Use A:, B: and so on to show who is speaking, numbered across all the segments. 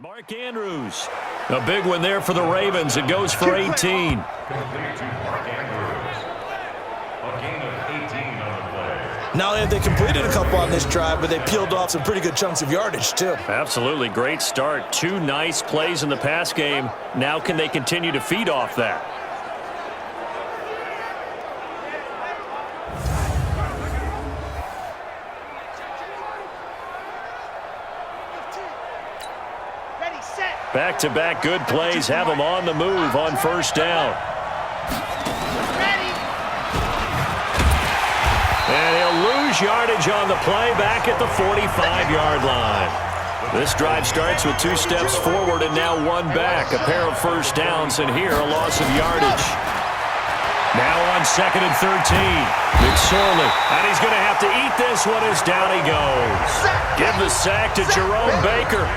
A: Mark Andrews. A big one there for the Ravens. It goes for 18.
B: Not only have they completed a couple on this drive, but they peeled off some pretty good chunks of yardage, too.
A: Absolutely. Great start. 2 nice plays in the pass game. Now can they continue to feed off that? Back-to-back good plays have them on the move on first down. And he'll lose yardage on the play back at the 45-yard line. This drive starts with 2 steps forward and now 1 back. A pair of first downs, and here a loss of yardage. Now on 2nd and 13. McSorley. And he's going to have to eat this one as down he goes. Give the sack to Jerome Baker.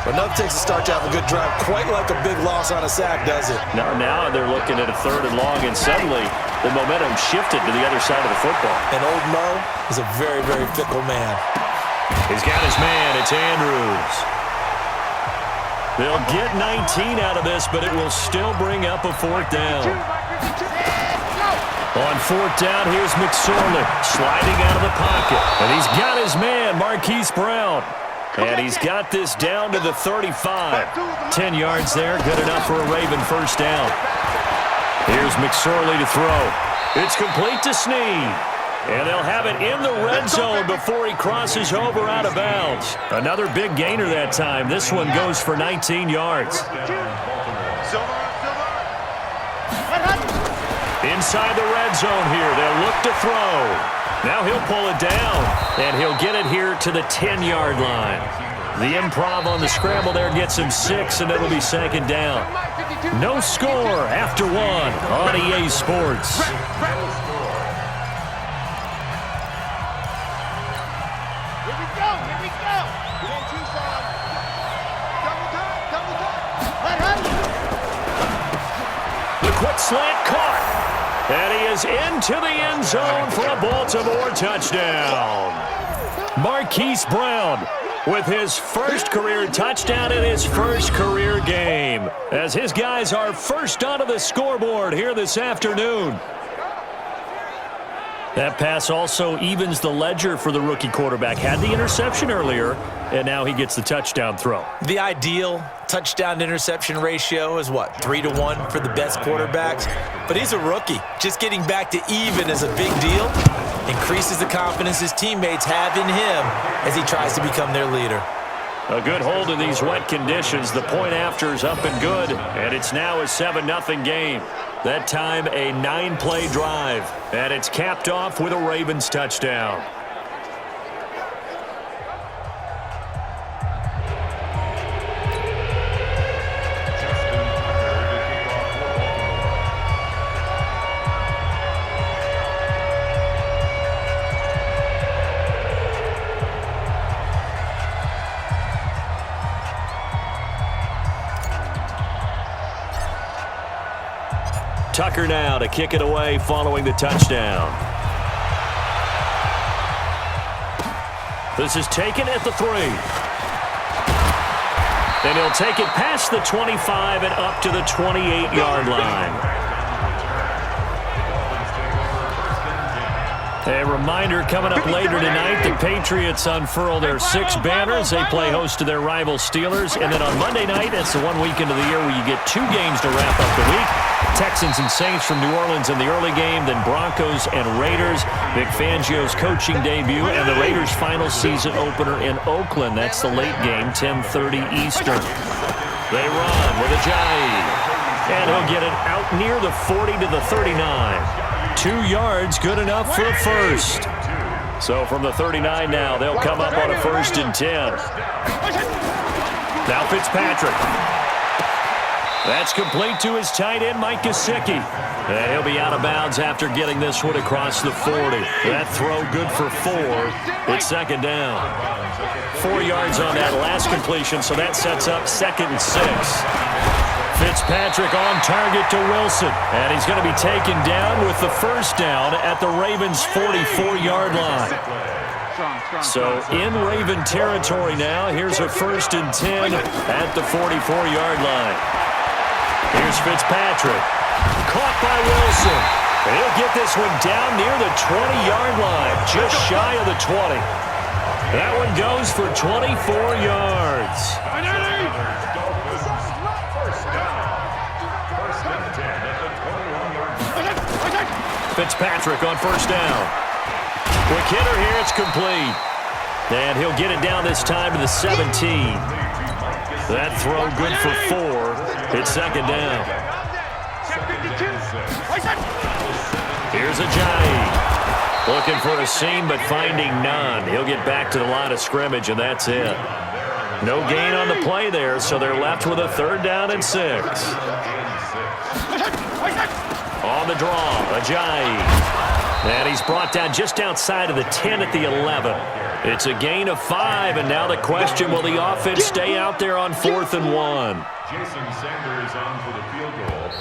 B: Enough takes a start to have a good drive, quite like a big loss on a sack, does it?
A: Now they're looking at a 3rd and long, and suddenly the momentum shifted to the other side of the football.
B: And old Mo is a very, very fickle man.
A: He's got his man. It's Andrews. They'll get 19 out of this, but it will still bring up a 4th down. On 4th down, here's McSorley sliding out of the pocket. And he's got his man, Marquise Brown. And he's got this down to the 35. 10 yards there, good enough for a Raven first down. Here's McSorley to throw. It's complete to Snead. And they'll have it in the red zone before he crosses over out of bounds. Another big gainer that time. This one goes for 19 yards. Inside the red zone here, they'll look to throw. Now he'll pull it down, and he'll get it here to the 10-yard line. The improv on the scramble there gets him 6, and it'll be 2nd down. No score after 1 on EA Sports.
C: Here we go. Come on, Tucson. Double time.
A: The quick slant caught. And he is into the end zone for a Baltimore touchdown. Marquise Brown with his first career touchdown in his first career game, as his guys are first onto the scoreboard here this afternoon. That pass also evens the ledger for the rookie quarterback. Had the interception earlier, and now he gets the touchdown throw.
B: The ideal touchdown-interception ratio is, what, 3-to-1 for the best quarterbacks? But he's a rookie. Just getting back to even is a big deal. Increases the confidence his teammates have in him as he tries to become their leader.
A: A good hold in these wet conditions. The point after is up and good, and it's now a 7-0 game. That time a 9-play drive, and it's capped off with a Ravens touchdown. Tucker now to kick it away following the touchdown. This is taken at the 3. And he'll take it past the 25 and up to the 28-yard line. A reminder coming up later tonight, the Patriots unfurl their 6 banners. They play host to their rival Steelers. And then on Monday night, it's the one weekend of the year where you get 2 games to wrap up the week. Texans and Saints from New Orleans in the early game, then Broncos and Raiders. Vic Fangio's coaching debut, and the Raiders' final season opener in Oakland. That's the late game, 10:30 Eastern. They run with Ajayi. And he'll get it out near the 40 to the 39. 2 yards, good enough for a first. So from the 39 now, they'll come up on a 1st and 10. Now Fitzpatrick. That's complete to his tight end, Mike Gesicki. And he'll be out of bounds after getting this one across the 40. That throw good for 4. It's 2nd down. 4 yards on that last completion, so that sets up 2nd and 6. Fitzpatrick on target to Wilson, and he's going to be taken down with the first down at the Ravens' 44-yard line. So in Raven territory now. Here's a 1st and 10 at the 44-yard line. Here's Fitzpatrick. Caught by Wilson. He'll get this one down near the 20-yard line, just shy of the 20. That one goes for 24 yards. Fitzpatrick on 1st down. Quick hitter here, it's complete. And he'll get it down this time to the 17. That throw good for 4. It's 2nd down. Here's Ajayi. Looking for a seam, but finding none. He'll get back to the line of scrimmage, and that's it. No gain on the play there, so they're left with a 3rd down and 6. On the draw, Ajayi. And he's brought down just outside of the 10 at the 11. It's a gain of 5, and now the question, will the offense stay out there on 4th and 1?
D: Jason Sanders on for the field goal.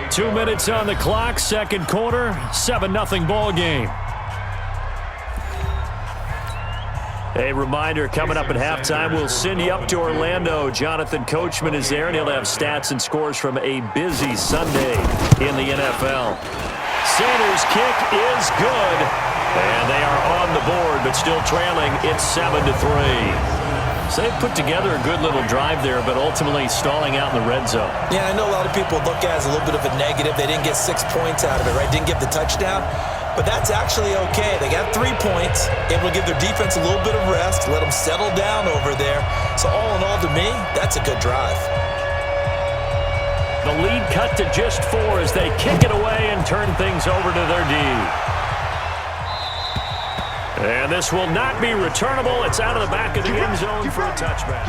A: 2 minutes on the clock, 2nd quarter, 7-0 ball game. A reminder, coming up at halftime, we'll send you up to Orlando. Jonathan Coachman is there, and he'll have stats and scores from a busy Sunday in the NFL. Sanders' kick is good, and they are on the board, but still trailing. It's 7-3. So they've put together a good little drive there, but ultimately stalling out in the red zone.
B: Yeah, I know a lot of people look at it as a little bit of a negative. They didn't get 6 points out of it, right? Didn't get the touchdown. But that's actually okay. They got 3 points, able to give their defense a little bit of rest, let them settle down over there. So all in all, to me, that's a good drive.
A: The lead cut to just 4 as they kick it away and turn things over to their D. And this will not be returnable. It's out of the back of the end zone for a touchback.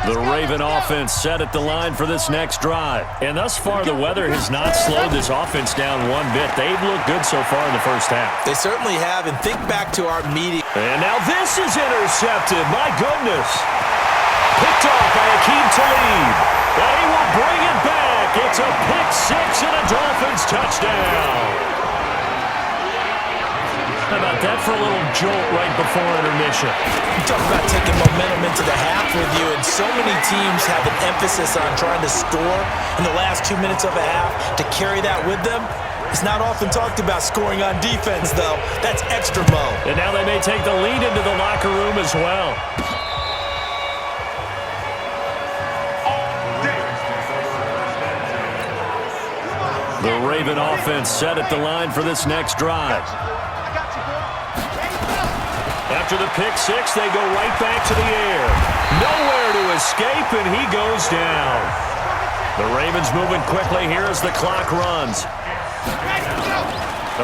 A: The Raven offense set at the line for this next drive. And thus far, the weather has not slowed this offense down one bit. They've looked good so far in the first half.
B: They certainly have. And think back to our meeting.
A: And now this is intercepted. My goodness. Picked off by Akeem Talib. And he will bring it back. It's a pick 6 and a Dolphins touchdown. How about that for a little jolt right before intermission?
B: You talk about taking momentum into the half with you, and so many teams have an emphasis on trying to score in the last 2 minutes of a half. To carry that with them, it's not often talked about scoring on defense, though. That's extra mo.
A: And now they may take the lead into the locker room as well. The Raven offense set at the line for this next drive. After the pick 6, they go right back to the air. Nowhere to escape, and he goes down. The Ravens moving quickly here as the clock runs.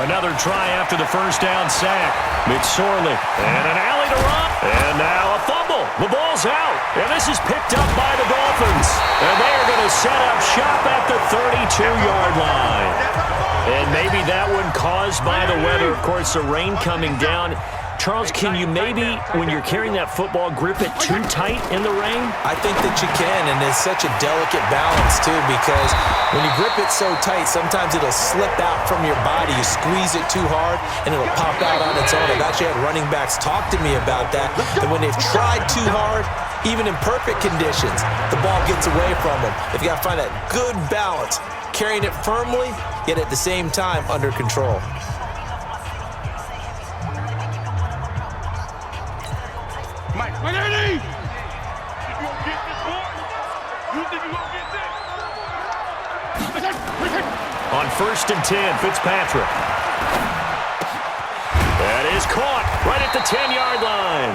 A: Another try after the first down sack. McSorley, and an alley to run. And now a fumble. The ball's out. And this is picked up by the Dolphins. And they are going to set up shop at the 32-yard line. And maybe that one caused by the weather. Of course, the rain coming down. Charles, can you maybe, when you're carrying that football, grip it too tight in the rain?
B: I think that you can, and it's such a delicate balance, too, because when you grip it so tight, sometimes it'll slip out from your body. You squeeze it too hard, and it'll pop out on its own. I've actually had running backs talk to me about that, and when they've tried too hard, even in perfect conditions, the ball gets away from them. If you got to find that good balance, carrying it firmly, yet at the same time under control.
A: On 1st and 10, Fitzpatrick. That is caught right at the 10-yard line.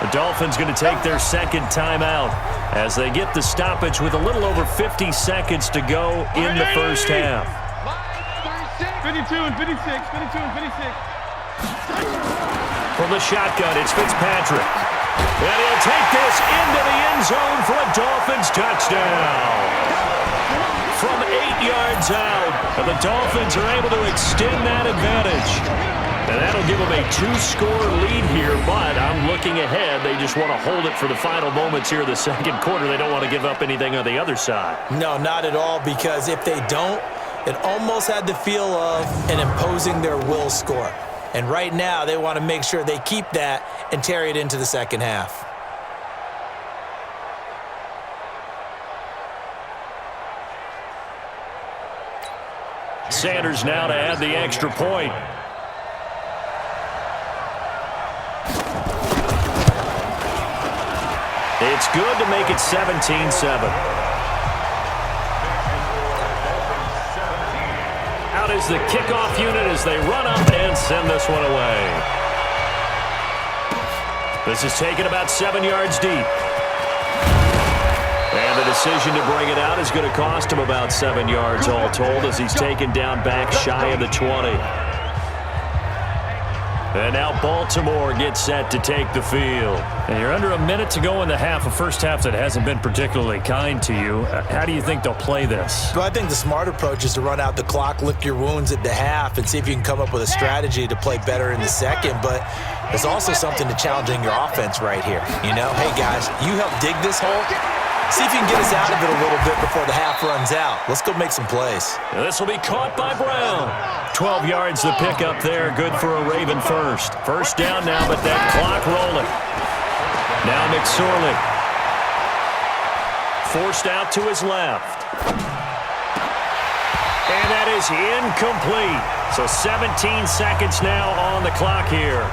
A: The Dolphins going to take their second timeout as they get the stoppage with a little over 50 seconds to go in the first half.
C: 52 and 56, 52 and 56.
A: From the shotgun, it's Fitzpatrick. And he'll take this into the end zone for a Dolphins touchdown. From 8 yards out, and the Dolphins are able to extend that advantage. And that'll give them a 2-score lead here, but I'm looking ahead. They just want to hold it for the final moments here of the second quarter. They don't want to give up anything on the other side.
B: No, not at all, because if they don't, it almost had the feel of an imposing their will score. And right now, they want to make sure they keep that and carry it into the second half.
A: Sanders now to add the extra point. It's good to make it 17-7. Out is the kickoff unit as they run up and send this one away. This is taken about 7 yards deep. And the decision to bring it out is going to cost him about 7 yards all told as he's taken down back shy of the 20. And now Baltimore gets set to take the field.
E: And you're under a minute to go in the half, a first half that hasn't been particularly kind to you. How do you think they'll play this?
B: Well, I think the smart approach is to run out the clock, lick your wounds at the half, and see if you can come up with a strategy to play better in the second. But there's also something to challenging your offense right here. You know, hey, guys, you help dig this hole. See if you can get us out of it a little bit before the half runs out. Let's go make some plays.
A: And this will be caught by Brown. 12 yards the pickup there. Good for a Raven first. First down now, but that clock rolling. Now McSorley. Forced out to his left. And that is incomplete. So 17 seconds now on the clock here.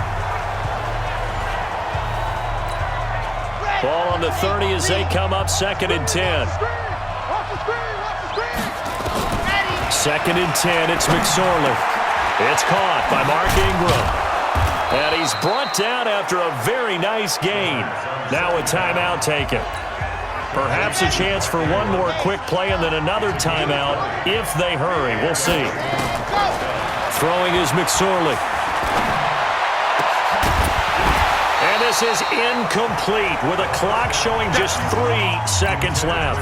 A: Ball on the 30 as they come up 2nd and 10. 2nd and 10, it's McSorley. It's caught by Mark Ingram. And he's brought down after a very nice gain. Now a timeout taken. Perhaps a chance for one more quick play and then another timeout if they hurry. We'll see. Throwing is McSorley. And this is incomplete with a clock showing just 3 seconds left.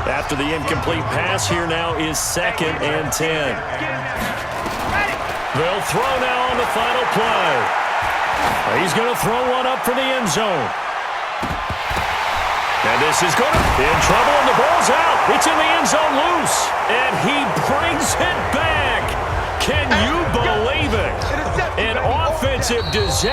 A: After the incomplete pass, here now is 2nd and 10. They'll throw now on the final play. He's going to throw one up for the end zone. And this is going to be in trouble, and the ball's out. It's in the end zone loose. And he brings it back. Can you believe it? An offensive disaster.